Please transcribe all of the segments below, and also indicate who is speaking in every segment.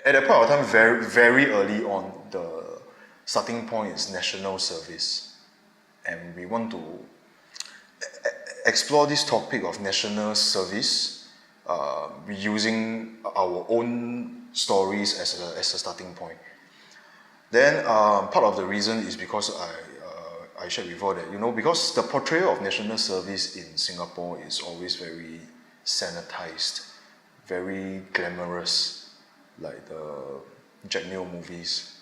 Speaker 1: at that point of time, very early on, the starting point is national service, and we want to explore this topic of national service using our own stories as a starting point. Then part of the reason is because I shared before that, because the portrayal of national service in Singapore is always very sanitized, very glamorous, like the Jack Neo movies,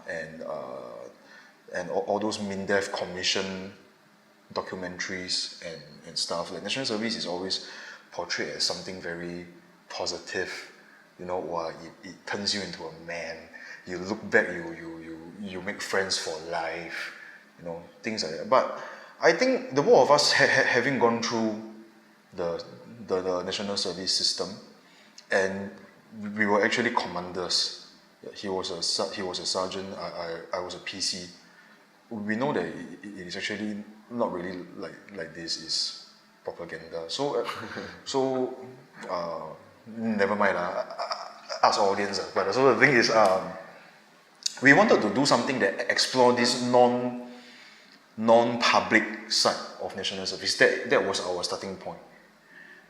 Speaker 1: and all those MINDEF commission documentaries and stuff. Like national service is always portrayed as something very positive. It turns you into a man. You look back, you make friends for life, things like that. But I think the both of us having gone through the national service system, and we were actually commanders. He was a sergeant. I was a PC. We know that it is actually not really like this. Is propaganda. So never mind us audience. But so the thing is, we wanted to do something that explore this non-public side of national service. That was our starting point.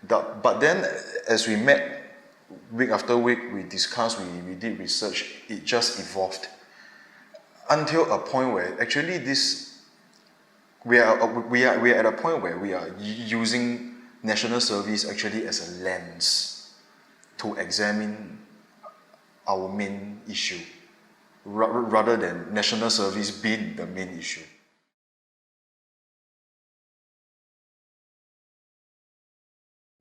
Speaker 1: But then, as we met week after week, we discussed, we did research. It just evolved until a point where actually we are at a point where we are using national service actually as a lens to examine our main issue, rather than national service being the main issue.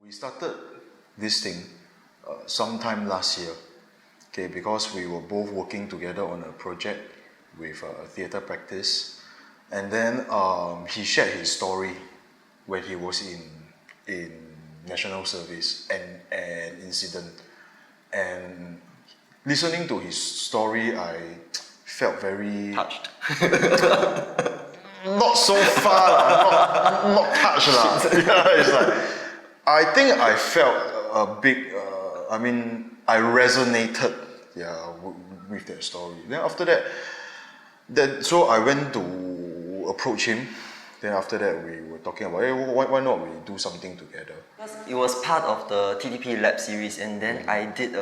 Speaker 1: We started this thing sometime last year, okay, because we were both working together on a project with theatre practice, and then he shared his story when he was in national service and an incident, and listening to his story, I felt very
Speaker 2: touched.
Speaker 1: Not so far, not touched lah. Yeah, it's like I think I felt a big. I resonated, with that story. Then after that, so I went to approach him. Then after that, we were talking about, hey, why not we do something together?
Speaker 2: It was part of the TTP Lab series, and then I did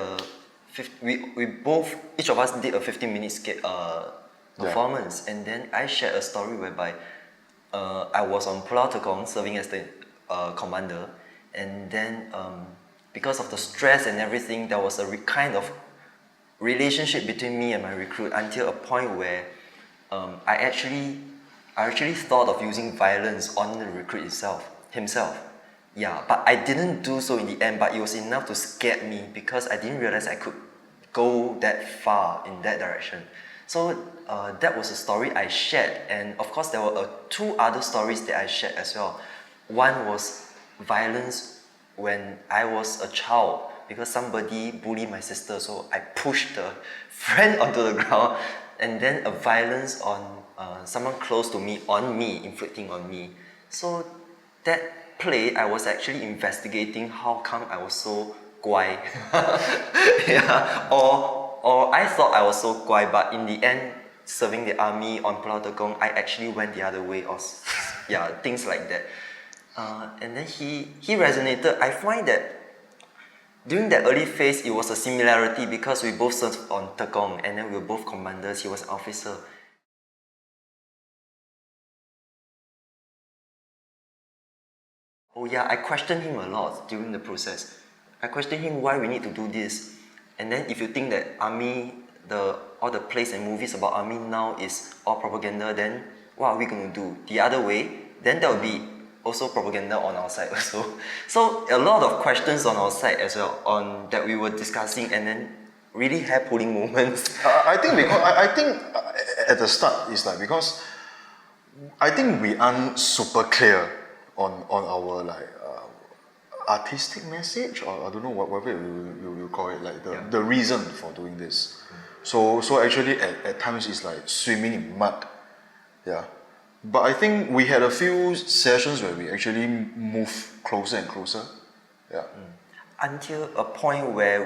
Speaker 2: each of us did a 15-minute performance, and then I shared a story whereby I was on Pulau Tekong serving as the commander, and then because of the stress and everything, there was a kind of relationship between me and my recruit until a point where I actually thought of using violence on the recruit himself. Yeah, but I didn't do so in the end, but it was enough to scare me because I didn't realize I could go that far in that direction. So that was a story I shared, and of course there were two other stories that I shared as well. One was violence when I was a child because somebody bullied my sister, so I pushed the friend onto the ground, and then a violence on someone close to me, inflicting on me. So that play, I was actually investigating how come I was so guai. Yeah, or I thought I was so guai, but in the end, serving the army on Pulau Tekong, I actually went the other way, or things like that. And then he resonated. I find that during that early phase, it was a similarity because we both served on Tekong, and then we were both commanders. He was an officer. Oh yeah, I questioned him a lot during the process. I questioned him why we need to do this. And then if you think that army, all the plays and movies about army now is all propaganda, then what are we going to do? The other way, then there will be also propaganda on our side also. So a lot of questions on our side as well, on that we were discussing, and then really hair-pulling moments.
Speaker 1: I think at the start it's like because I think we aren't super clear on our artistic message, or I don't know whatever you call it, like the reason for doing this. So actually at times it's like swimming in mud. Yeah. But I think we had a few sessions where we actually move closer and closer. Yeah.
Speaker 2: until a point where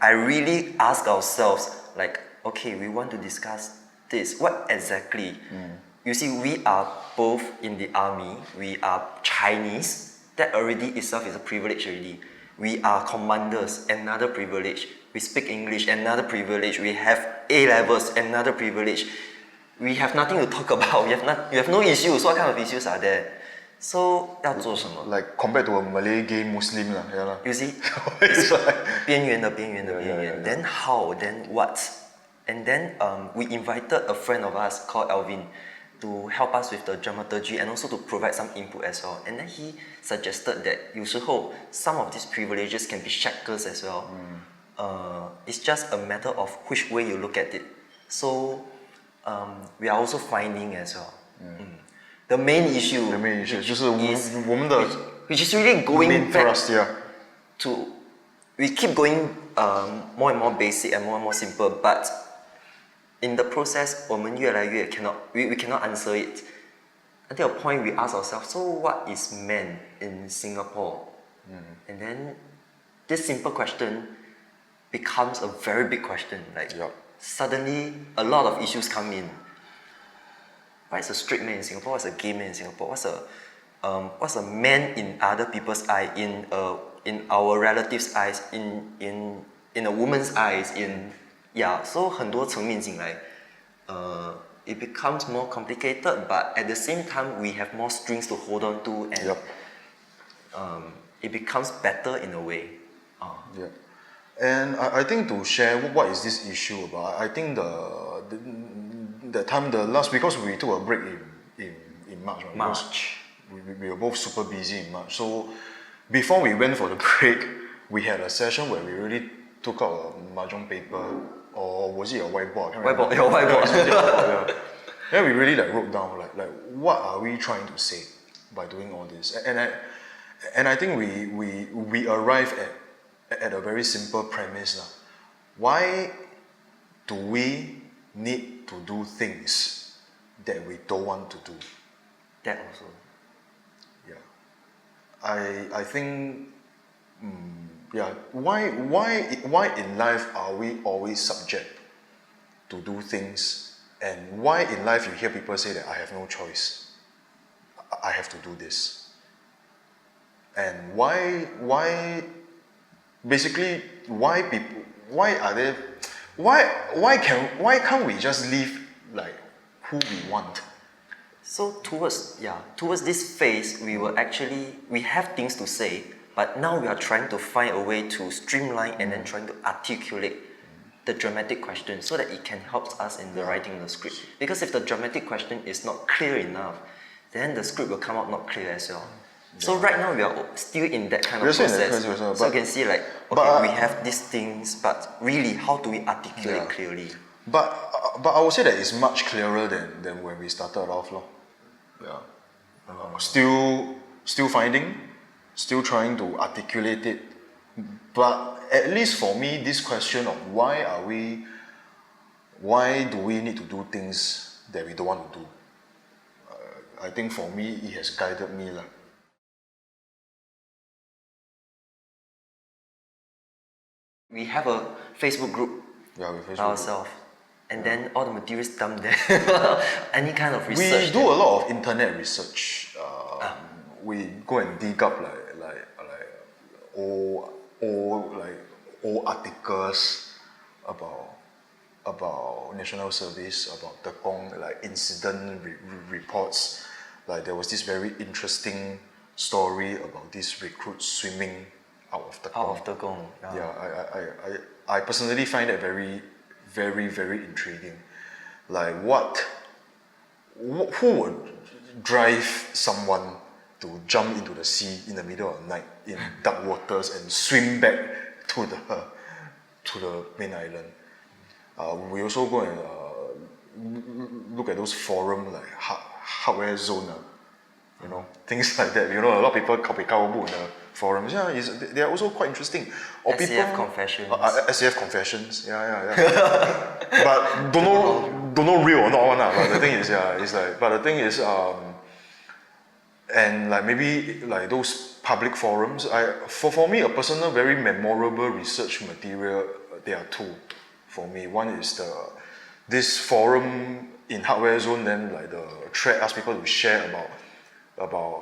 Speaker 2: I really ask ourselves, like, okay, we want to discuss this. What exactly? You see, we are both in the army. We are Chinese. That already itself is a privilege already. We are commanders, another privilege. We speak English, another privilege. We have A levels, another privilege. We have nothing to talk about. We have no issues. What kind of issues are there? So 要做什么
Speaker 1: Like compared to a Malay gay Muslim lah, yeah lah.
Speaker 2: You see,
Speaker 1: It's like
Speaker 2: 边缘的
Speaker 1: yeah.
Speaker 2: Then how? Then what? And then we invited a friend of us called Alvin to help us with the dramaturgy and also to provide some input as well. And then he suggested that 有时候 some of these privileges can be shackles as well. It's just a matter of which way you look at it. So we are also finding as well. The main issue,
Speaker 1: 就是我们的
Speaker 2: which is really going
Speaker 1: main
Speaker 2: back
Speaker 1: thrust, yeah.
Speaker 2: to, we keep going more and more basic and more simple, but in the process, 我们越来越 we cannot answer it. Until a point we ask ourselves, so what is man in Singapore? And then this simple question becomes a very big question. Like suddenly a lot of issues come in. What is a straight man in Singapore? What's a gay man in Singapore? What's a man in other people's eye? In our relatives' eyes? In a woman's eyes? So 很多层面进来 it becomes more complicated, but at the same time we have more strings to hold on to, and it becomes better in a way.
Speaker 1: And I think to share what is this issue about, I think the time, the last, because we took a break in March. Right?
Speaker 2: March.
Speaker 1: We were both super busy in March. So before we went for the break, we had a session where we really took out a mahjong paper, or was it a whiteboard?
Speaker 2: Whiteboard. Yeah.
Speaker 1: Then we really wrote down like what are we trying to say by doing all this, and I think we arrived at a very simple premise. Why do we need to do things that we don't want to do?
Speaker 2: That also.
Speaker 1: Yeah. I think why in life are we always subject to do things, and why in life you hear people say that I have no choice, I have to do this, and why can't we just live like who we want?
Speaker 2: So towards this phase, we have things to say, but now we are trying to find a way to streamline and then trying to articulate the dramatic question so that it can help us in the writing of the script. Because if the dramatic question is not clear enough, then the script will come out not clear as well. So right now we are still in that kind of process. So you can see we have these things, but really how do we articulate clearly?
Speaker 1: But I would say that it's much clearer than when we started off. Still finding, still trying to articulate it. But at least for me, this question of why do we need to do things that we don't want to do? I think for me, it has guided me.
Speaker 2: We have a Facebook group ourselves, and then all the materials dumped there. Any kind of research.
Speaker 1: We do a lot of internet research. We go and dig up old articles about national service, about Tekong, incident reports. There was this very interesting story about this recruit swimming out of Tekong. I personally find that very, very, very intriguing. Who would drive someone to jump into the sea in the middle of the night in dark waters and swim back to the main island? We also go and look at those forums like hardware zone, things like that. A lot of people copy in the forums. They are also quite interesting. Or
Speaker 2: SCF confessions.
Speaker 1: SCF confessions. But don't know real or not one. But the thing is, and maybe those public forums. For me, a personal, very memorable research material, there are two for me. One is this forum in Hardware Zone, then like the thread asks people to share about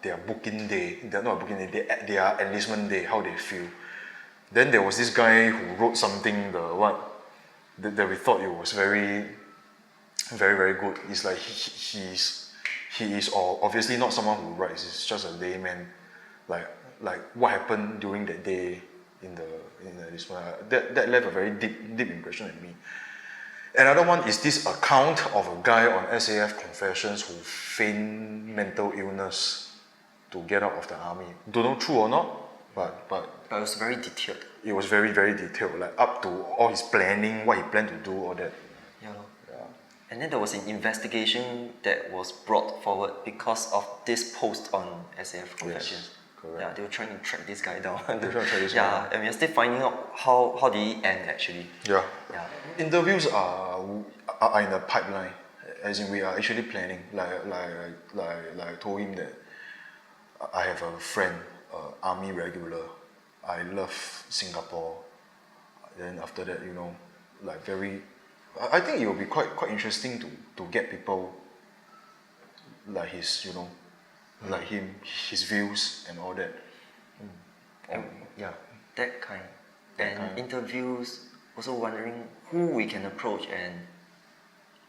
Speaker 1: their booking day, they're not booking day, their enlistment day, how they feel. Then there was this guy who wrote something that we thought it was very, very, very good. It's like he is obviously not someone who writes. He's just a layman. Like what happened during that day in this one. That left a very deep impression in me. Another one is this account of a guy on SAF Confessions who feigned mental illness to get out of the army. Don't know true or not, but
Speaker 2: it was very detailed.
Speaker 1: It was very, very detailed, like up to all his planning, what he planned to do, all that.
Speaker 2: Yeah. And then there was an investigation that was brought forward because of this post on SAF Confessions.
Speaker 1: Yes, correct.
Speaker 2: Yeah, they were trying to track this guy down.
Speaker 1: They were trying to track this guy down.
Speaker 2: And we're still finding out how did he end actually.
Speaker 1: Yeah.
Speaker 2: Yeah.
Speaker 1: Interviews are in the pipeline, as in we are actually planning. Like I told him that I have a friend, army regular. I love Singapore. Then after that, like very. I think it will be quite interesting to get people like his, like him, his views and all that.
Speaker 2: Yeah, that kind. Interviews, also wondering who we can approach and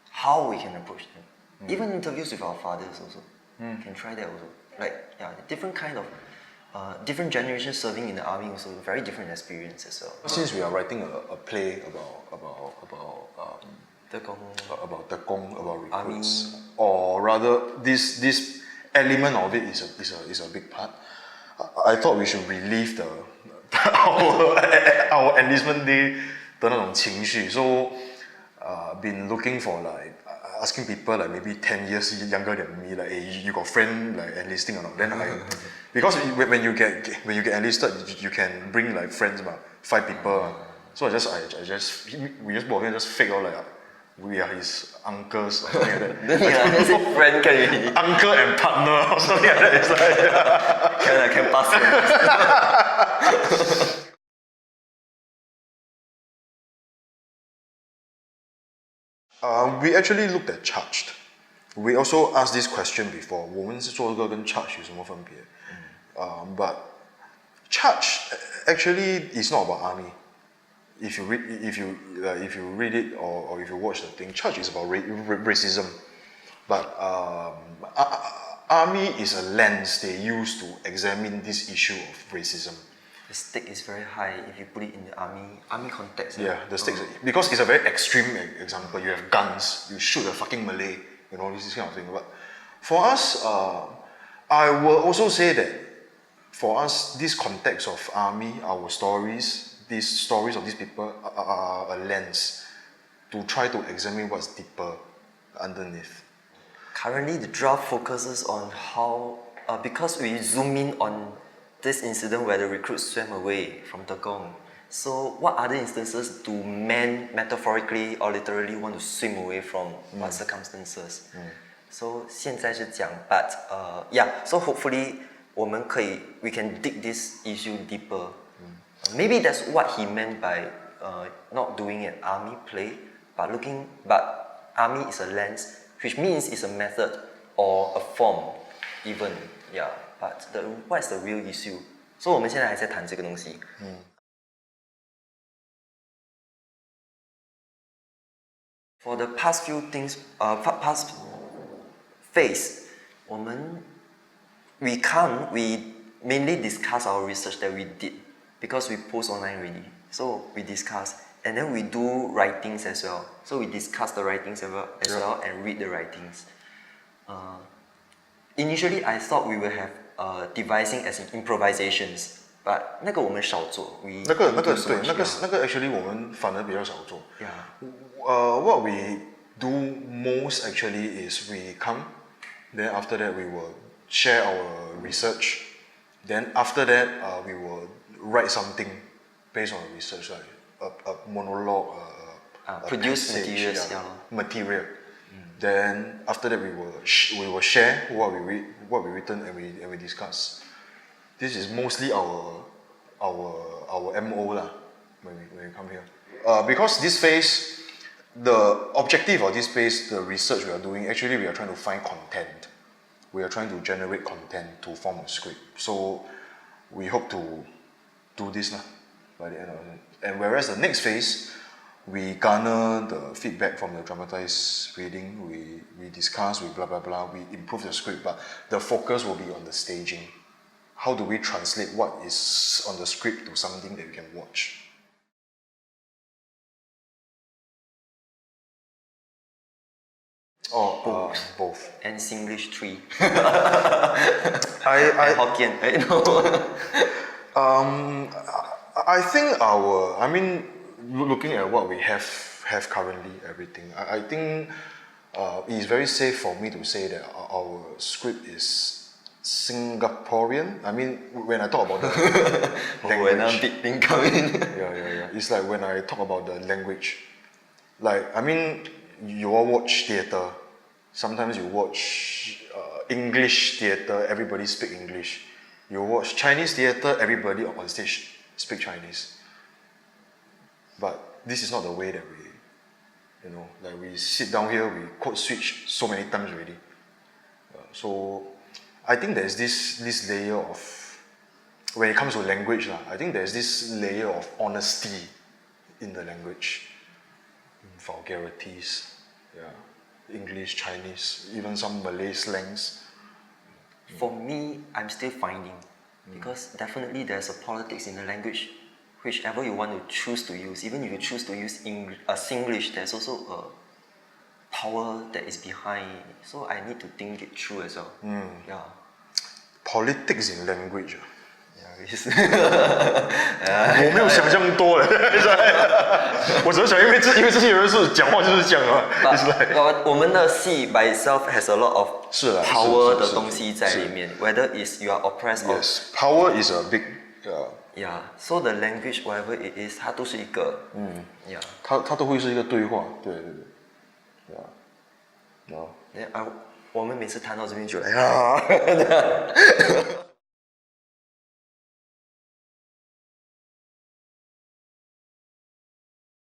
Speaker 2: how we can approach them. Even interviews with our fathers also. Can try that also. Like, different kind of, different generations serving in the army also, very different experience as well.
Speaker 1: Since we are writing a play about Tekong, about recruits, or rather this element of it is a big part. I thought we should relieve our enlistment day 的那种情绪. So been looking for like asking people like maybe 10 years younger than me, like, hey, you got friend like enlisting or not? Then because when you get enlisted, you can bring like friends, 5 people. So we just both just fake out like we are his uncles or something like that.
Speaker 2: Then say friend can
Speaker 1: uncle and partner or something like that. It's like
Speaker 2: can pass.
Speaker 1: We actually looked at charged. We also asked this question before. 我们是做这个跟 charged 有什么分别? But charged actually is not about army. If you read it or if you watch the thing, charged is about racism. But army is a lens they use to examine this issue of racism.
Speaker 2: The stake is very high if you put it in the army context.
Speaker 1: Yeah, the stakes, because it's a very extreme example. You have guns, you shoot a fucking Malay, this kind of thing. But for us, I will also say that for us, this context of army, our stories, these stories of these people are a lens to try to examine what's deeper underneath.
Speaker 2: Currently, the draft focuses on how, because we zoom in on this incident where the recruits swam away from Tekong. So what other instances do men metaphorically or literally want to swim away from what circumstances? So 现在是讲 but so hopefully we can dig this issue deeper. Maybe that's what he meant by not doing an army play, but army is a lens, which means it's a method or a form even. But what's the real issue? So 我们现在还在谈这个东西。For the past few things, past phase, we mainly discuss our research that we did because we post online already. So we discuss, and then we do writings as well. So we discuss the writings as well and read the writings. Initially, I thought we will have devising as in improvisations, but 那个我们少做。
Speaker 1: 那个 actually 我们反而比较少做。What we do most actually is we come, then after that we will share our research, then after that we will write something based on the research, like a monologue,
Speaker 2: produce
Speaker 1: passage, material. Then after that we will share what we written and we discuss. this is mostly our MO lah when we come here. Because this phase, the objective of this phase, the research we are doing, actually we are trying to find content. We are trying to generate content to form a script. So we hope to do this lah by the end of it. And whereas the next phase, we garner the feedback from the dramatized reading, we discuss, we blah blah blah, we improve the script, but the focus will be on the staging. How do we translate what is on the script to something that we can watch? Both.
Speaker 2: And Singlish 3.
Speaker 1: I
Speaker 2: Hokkien, right? No.
Speaker 1: I think looking at what we have currently, everything, I think it is very safe for me to say that our script is Singaporean. I mean, when I talk about the language,
Speaker 2: when a big thing come in.
Speaker 1: yeah. It's like when I talk about the language, like you all watch theatre. Sometimes you watch English theatre. Everybody speak English. You watch Chinese theatre. Everybody on stage speak Chinese. But this is not the way that we sit down here. We code switch so many times already. So I think there's this layer of, when it comes to language, I think there's this layer of honesty in the language, vulgarities, English, Chinese, even some Malay slangs.
Speaker 2: For me, I'm still finding, because definitely there's a politics in the language, whichever you want to choose to use. Even if you choose to use Singlish, there's also a power that is behind. So I need to think it through as well. Yeah.
Speaker 1: Politics in language.
Speaker 2: Yes.
Speaker 1: 我没有想象多了，我只是想，因为这些人是讲话就是这样啊。
Speaker 2: 我们的戏 by itself has a lot of power 的东西在里面 ，whether is you are oppressed or
Speaker 1: yes, power is a big
Speaker 2: yeah. So the language whatever it is， 它都是一个yeah，
Speaker 1: 它都会是一个对话，对，yeah，
Speaker 2: 我们每次谈到这边就来啊。